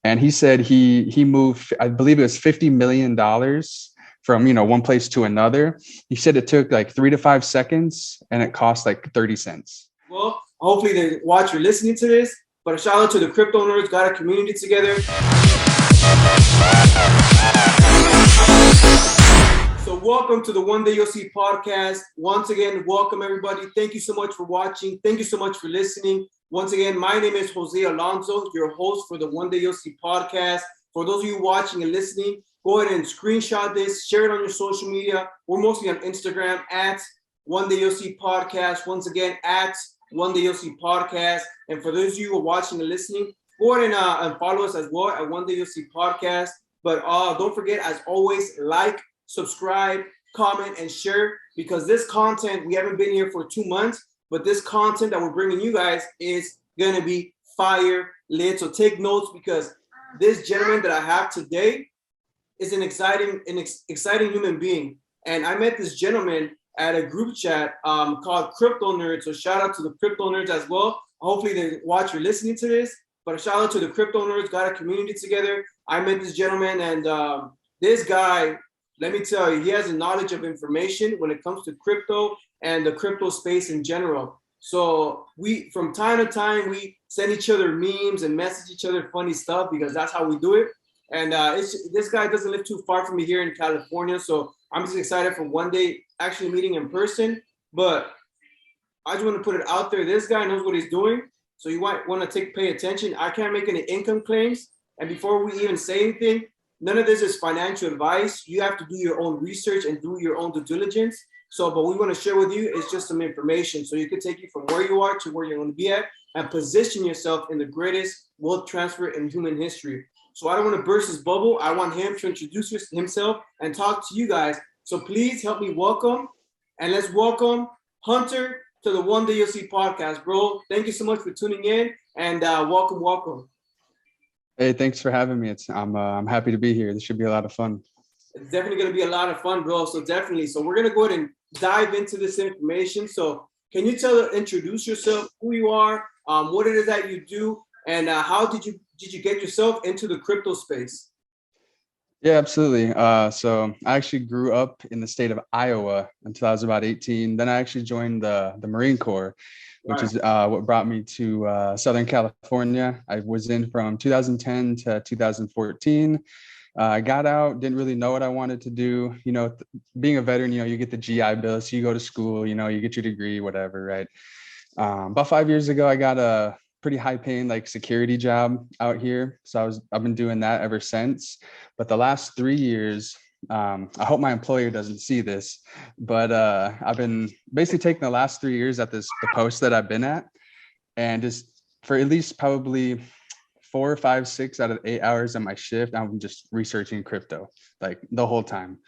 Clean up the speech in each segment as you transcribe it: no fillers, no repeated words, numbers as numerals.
and he said he moved, I believe it was $50 million from one place to another. He said it took like 3 to 5 seconds, and it cost like 30 cents. Well, hopefully they watch or listening to this. But a shout out to the Crypto Nerds, got a community together. So welcome to the One Day You'll See podcast. Once again, welcome everybody. Thank you so much for watching. Thank you so much for listening. Once again, my name is Jose Alonso, your host for the One Day You'll See podcast. For those of you watching and listening, go ahead and screenshot this, share it on your social media. We're mostly on Instagram at One Day You'll See podcast. Once again, at One Day You'll See podcast. And for those of you who are watching and listening, go ahead and follow us as well at One Day You'll See podcast. But don't forget, as always, like, subscribe, comment, and share, because this content, we haven't been here for 2 months, but this content that we're bringing you guys is going to be fire lit. So take notes, because this gentleman that I have today is an exciting human being. And I met this gentleman at a group chat called Kryptonerd. So shout out to the Kryptonerds as well. Hopefully they watch or listening to this, but a shout out to the Kryptonerds, got a community together. I met this gentleman, and this guy, let me tell you, he has a knowledge of information when it comes to crypto and the crypto space in general. So we, from time to time, we send each other memes and message each other funny stuff, because that's how we do it. And this guy doesn't live too far from me here in California. So I'm just excited for one day actually meeting in person. But I just want to put it out there. This guy knows what he's doing. So you might want to pay attention. I can't make any income claims. And before we even say anything, none of this is financial advice. You have to do your own research and do your own due diligence. So, but we want to share with you is just some information, so you can take you from where you are to where you're going to be at and position yourself in the greatest wealth transfer in human history. So I don't want to burst his bubble. I want him to introduce himself and talk to you guys. So please help me welcome, and let's welcome Hunter to the One Day You'll See podcast, bro. Thank you so much for tuning in, and welcome. Hey, thanks for having me. I'm happy to be here. This should be a lot of fun. It's definitely going to be a lot of fun, bro. So definitely. So we're going to go ahead and dive into this information. So can you introduce yourself, who you are, what it is that you do, and how did you get yourself into the crypto space? Yeah, absolutely. So I actually grew up in the state of Iowa until I was about 18. Then I actually joined the Marine Corps, which is what brought me to Southern California. I was in from 2010 to 2014. I got out, didn't really know what I wanted to do. Being a veteran, you get the GI Bill, so you go to school, you get your degree, whatever, right? About 5 years ago, I got a pretty high paying like security job out here. So I've been doing that ever since. But the last 3 years, I hope my employer doesn't see this, but I've been basically taking the last 3 years at the post that I've been at, and just for at least probably 4, 5, 6 out of 8 hours of my shift, I'm just researching crypto like the whole time,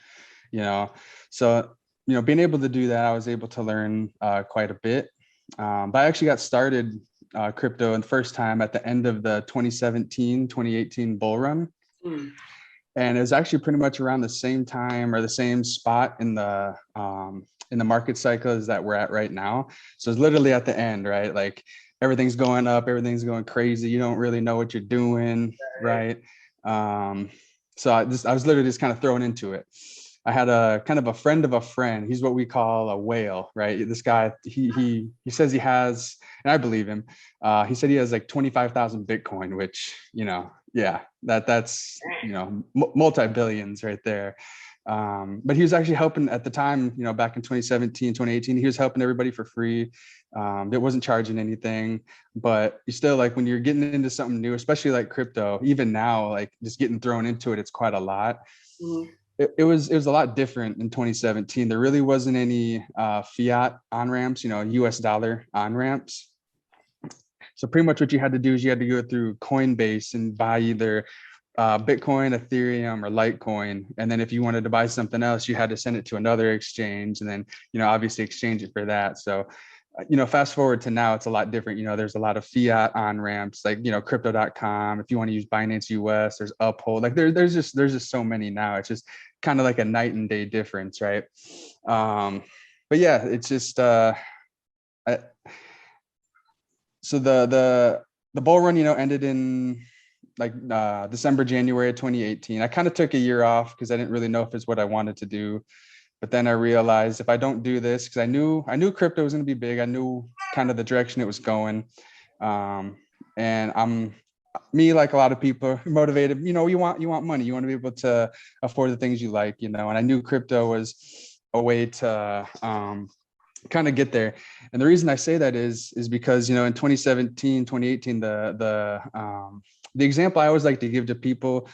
So, being able to do that, I was able to learn quite a bit. But I actually got started crypto the first time at the end of the 2017-2018 bull run. And it was actually pretty much around the same time or the same spot in the market cycle as that we're at right now. So it's literally at the end, right? Like everything's going up, everything's going crazy. You don't really know what you're doing, right? So I was literally just kind of thrown into it. I had a kind of a friend of a friend. He's what we call a whale, right? This guy, he says he has, and I believe him. He said he has like 25,000 Bitcoin, which, yeah, that's, multi-billions right there. But he was actually helping at the time, back in 2017, 2018, he was helping everybody for free. It wasn't charging anything, but you still, like, when you're getting into something new, especially like crypto, even now, like just getting thrown into it, it's quite a lot. Mm-hmm. It was a lot different in 2017. There really wasn't any fiat on ramps, US dollar on ramps. So pretty much what you had to do is you had to go through Coinbase and buy either Bitcoin, Ethereum, or Litecoin. And then if you wanted to buy something else, you had to send it to another exchange and then, obviously exchange it for that. So, fast forward to now, it's a lot different. There's a lot of fiat on ramps, like, crypto.com. If you want to use Binance US, there's Uphold. Like there's just so many now. It's just kind of like a night and day difference, right? But yeah, it's just so the bull run, ended in December, January of 2018. I kind of took a year off because I didn't really know if it's what I wanted to do. But then I realized if I don't do this, because I knew crypto was going to be big. I knew kind of the direction it was going. And I'm me, like a lot of people, motivated. You want money. You want to be able to afford the things you like, and I knew crypto was a way to kind of get there. And the reason I say that is because, in 2017, 2018, the example I always like to give to people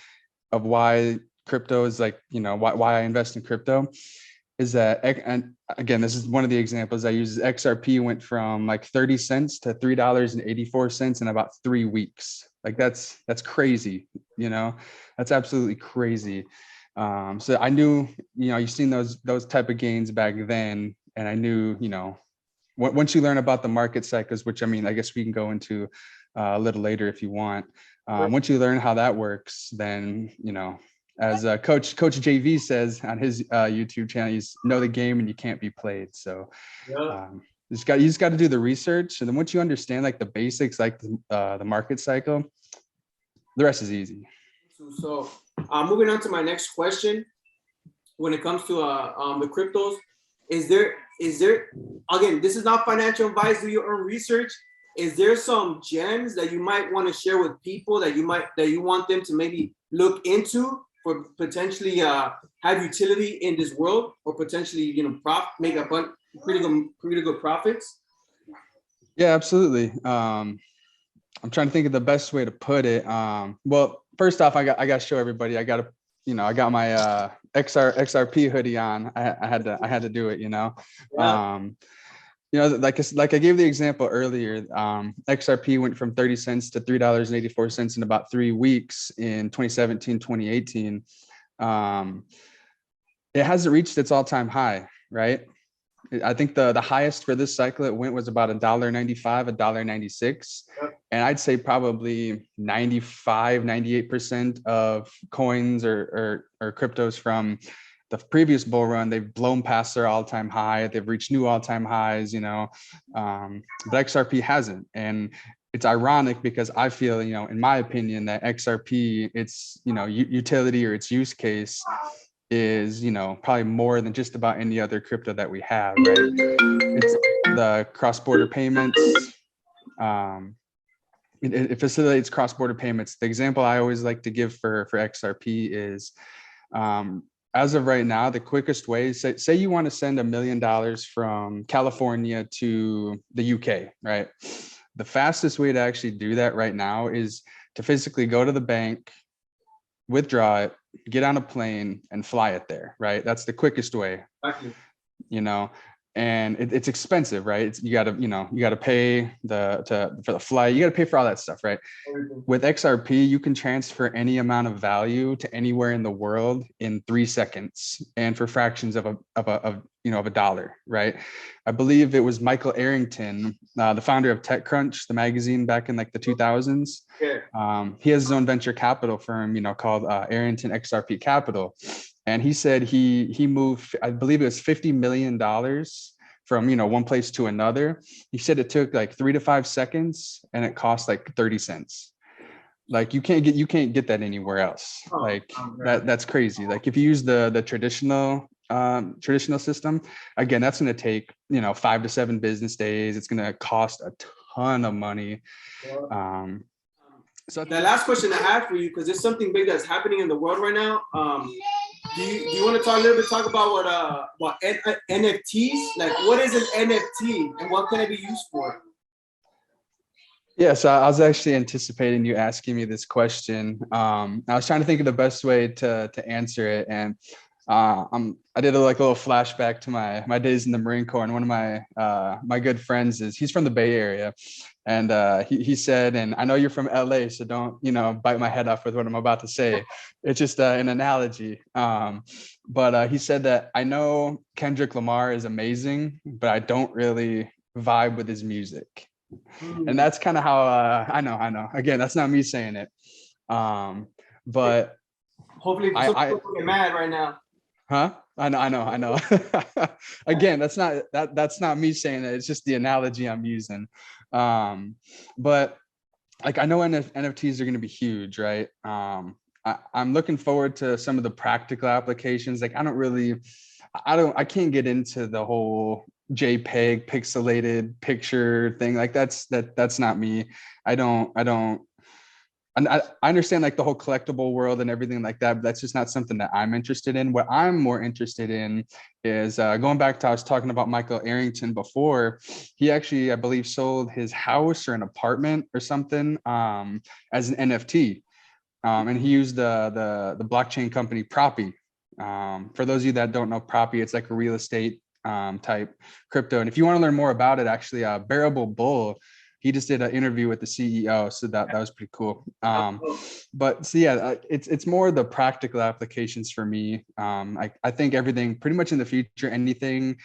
of why crypto is like, why I invest in crypto is that, and again, this is one of the examples I use, is XRP went from like 30 cents to $3.84 in about 3 weeks. Like that's crazy, that's absolutely crazy. So I knew, you've seen those type of gains back then. And I knew, once you learn about the market cycles, which I guess we can go into a little later if you want. Once you learn how that works, then, as Coach JV says on his YouTube channel, you know the game and you can't be played. So you just got to do the research. And then once you understand like the basics, like the market cycle, the rest is easy. So moving on to my next question, when it comes to the cryptos, is there, again, this is not financial advice, do your own research. Is there some gems that you might want to share with people that you want them to maybe look into for potentially have utility in this world, or potentially, make a pretty good profits? Yeah, absolutely. I'm trying to think of the best way to put it. Well, first off, I got to show everybody. I got my XRP hoodie on. I had to do it. Like I gave the example earlier. XRP went from 30 cents to $3.84 in about 3 weeks in 2017, 2018. It hasn't reached its all-time high, right? I think the highest for this cycle it went was about $1.95, $1.96. And I'd say probably 95, 98% of coins or cryptos from the previous bull run, they've blown past their all-time high. They've reached new all-time highs, but XRP hasn't. And it's ironic because I feel, in my opinion, that XRP, its, utility or its use case is, probably more than just about any other crypto that we have, right? It's the cross-border payments. It facilitates cross-border payments. The example I always like to give for XRP is, as of right now, the quickest way, say you want to send $1 million from California to the UK, right? The fastest way to actually do that right now is to physically go to the bank, withdraw it, get on a plane and fly it there, right? That's the quickest way, and it's expensive, right? You got to pay for the flight. You got to pay for all that stuff, right? With XRP, you can transfer any amount of value to anywhere in the world in 3 seconds, and for fractions of a dollar, right? I believe it was Michael Arrington, the founder of TechCrunch, the magazine back in like the 2000s. He has his own venture capital firm, called Arrington XRP Capital. And he said he moved, I believe it was $50 million from, one place to another. He said it took like 3 to 5 seconds and it cost like 30 cents. Like you can't get that anywhere else. That's crazy. Like if you use the traditional system, again, that's going to take, 5 to 7 business days. It's going to cost a ton of money. So the last question I have for you, because there's something big that's happening in the world right now. Do you want to talk about what NFTs? Like, what is an NFT and what can it be used for? Yeah, so I was actually anticipating you asking me this question. I was trying to think of the best way to answer it, and I did a little flashback to my days in the Marine Corps, and one of my good friends he's from the Bay Area, and he said, and I know you're from LA, so don't bite my head off with what I'm about to say. It's just an analogy, but he said that I know Kendrick Lamar is amazing, but I don't really vibe with his music. And that's kind of how I know. Again, that's not me saying it, but hopefully some people get mad right now. Huh? I know. Again, that's not me saying it. It's just the analogy I'm using. But like I know NFTs are going to be huge, right? I'm looking forward to some of the practical applications. Like I can't get into the whole JPEG pixelated picture thing. Like that's not me. I don't. And I understand like the whole collectible world and everything like that, but that's just not something that I'm interested in. What I'm more interested in is going back to, I was talking about Michael Arrington before. He actually, I believe, sold his house or an apartment or something as an NFT. And he used the blockchain company Proppy. For those of you that don't know Proppy, it's like a real estate type crypto. And if you want to learn more about it, actually, Bearable Bull, he just did an interview with the CEO, so that was pretty cool. But so yeah, it's more the practical applications for me. I think everything pretty much in the future, anything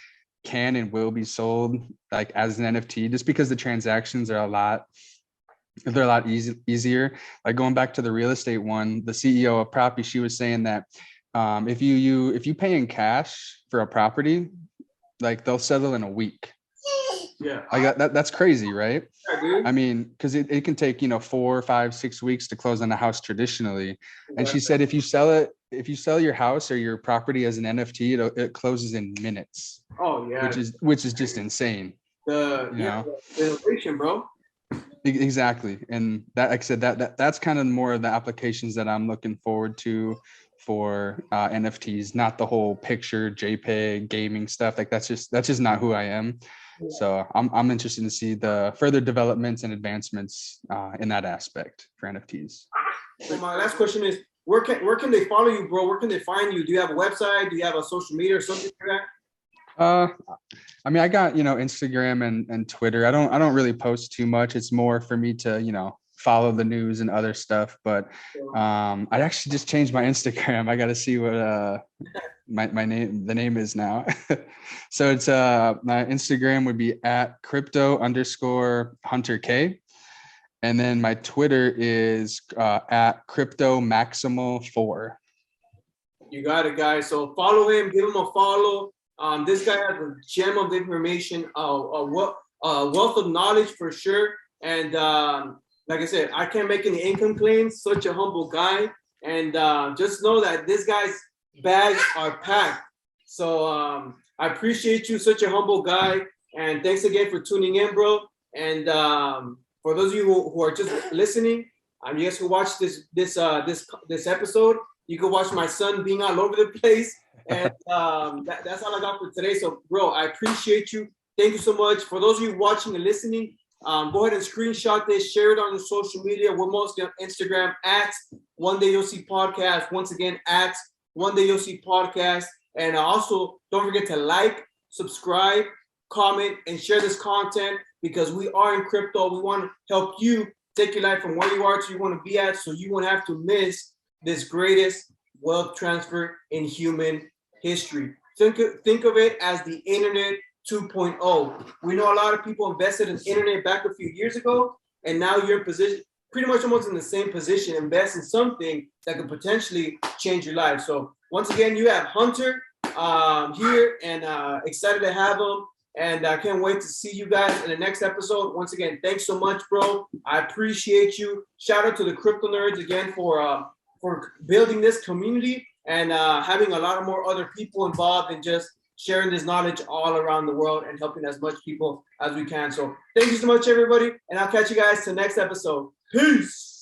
can and will be sold like as an NFT, just because the transactions are a lot easier. Like going back to the real estate one, the CEO of Proppy, she was saying that if you pay in cash for a property, like they'll settle in a week. Yeah, like that's crazy, right? Yeah, dude. I mean, because it can take 4, 5, 6 weeks to close on a house traditionally. And she said if you sell your house or your property as an NFT, it closes in minutes. Oh yeah, which is just insane. The innovation, bro. Exactly. And that, like I said, that's kind of more of the applications that I'm looking forward to for NFTs, not the whole picture JPEG gaming stuff. Like that's just not who I am. So I'm interested to see the further developments and advancements in that aspect for NFTs. So my last question is, where can they follow you, bro? Where can they find you? Do you have a website? Do you have a social media or something like that? I mean, I got, Instagram and Twitter. I don't really post too much. It's more for me to, follow the news and other stuff. But I actually just changed my Instagram. I got to see what the name is now. So it's my Instagram would be at Krypto_HunterK. And then my Twitter is at CryptoMaximal4. You got it, guys. So follow him, give him a follow. This guy has a gem of information, a wealth of knowledge for sure. And like I said, I can't make any income claims. Such a humble guy. And just know that this guy's bags are packed. So I appreciate you, such a humble guy. And thanks again for tuning in, bro. And for those of you who are just listening, you guys can watch this episode. You can watch my son being all over the place. And that's all I got for today. So, bro, I appreciate you. Thank you so much. For those of you watching and listening, go ahead and screenshot this, share it on your social media. We're mostly on Instagram at One Day You'll See Podcast. Once again, at One Day You'll See Podcast. And also, don't forget to like, subscribe, comment, and share this content, because we are in crypto. We want to help you take your life from where you are to where you want to be at, so you won't have to miss this greatest wealth transfer in human history. Think of it as the internet 2.0. We know a lot of people invested in internet back a few years ago, and now you're in position, pretty much almost in the same position, invest in something that could potentially change your life. So once again, you have Hunter here, and excited to have him. And I can't wait to see you guys in the next episode. Once again, thanks so much, bro. I appreciate you. Shout out to the Kryptonerds again for building this community and having a lot of more other people involved and just sharing this knowledge all around the world and helping as much people as we can. So thank you so much, everybody. And I'll catch you guys to the next episode. Peace.